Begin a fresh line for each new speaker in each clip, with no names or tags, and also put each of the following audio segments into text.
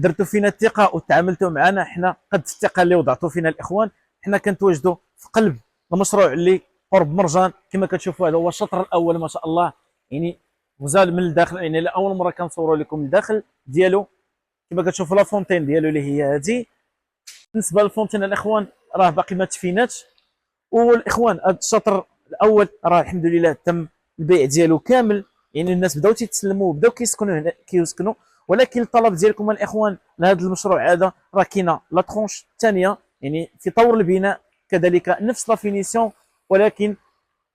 درتوا فينا الثقه وتعاملتوا معنا حنا قد الثقه اللي وضعتوا فينا الاخوان. حنا كنتواجدوا في قلب المشروع اللي قرب مرجان. كما كتشوفوا هذا هو الشطر الاول ما شاء الله، يعني غزال من الداخل، يعني لاول مره كنصوروا لكم الداخل ديالو. كما كتشوفوا لا فونتين ديالو اللي هي هذه. بالنسبه للفونتين الاخوان راه باقي ما تفيناتش. والاخوان هذا الشطر الاول راه الحمد لله تم البيع ديالو كامل، يعني الناس بداو تيتسلموا وبداو كيسكنوا هنا كيسكنوا. ولكن الطلب ديالكم الاخوان لهذا المشروع هذا راه كاينه لا ترونش الثانيه، يعني في طور البناء كذلك نفس لا فينيسيون، ولكن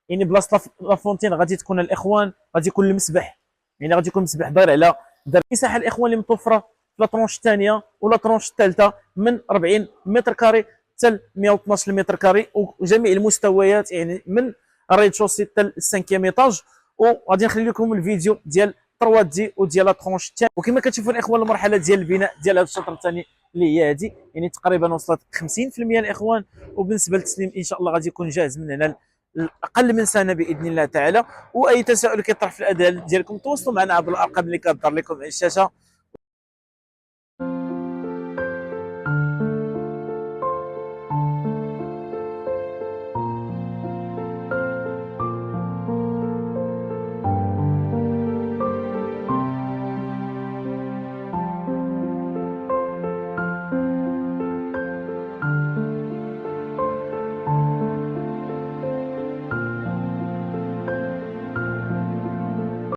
يعني بلاصه لا فونتين غادي تكون الاخوان غادي يكون المسبح، يعني غادي يكون المسبح داير على دار المساحه الاخوان اللي متوفره في لا ترونش الثانيه ولا ترونش الثالثه من 40 متر كاري حتى 112 متر كاري، وجميع المستويات يعني من الريد شوسي حتى السانكيام ايطاج. وغادي نخلي لكم الفيديو ديال 3 دي وديال لا ترونش الثاني. وكما كتشوفوا الاخوان المرحله ديال البناء ديال هذا الشطر الثاني اللي هي هذه، يعني تقريبا وصلت 50% الاخوان. وبالنسبه للتسليم ان شاء الله غادي يكون جاهز من هنا اقل من سنه باذن الله تعالى. واي تساؤل كيطرح في الاداء ديالكم تواصلوا معنا عبر الارقام اللي كتظهر لكم على الشاشه.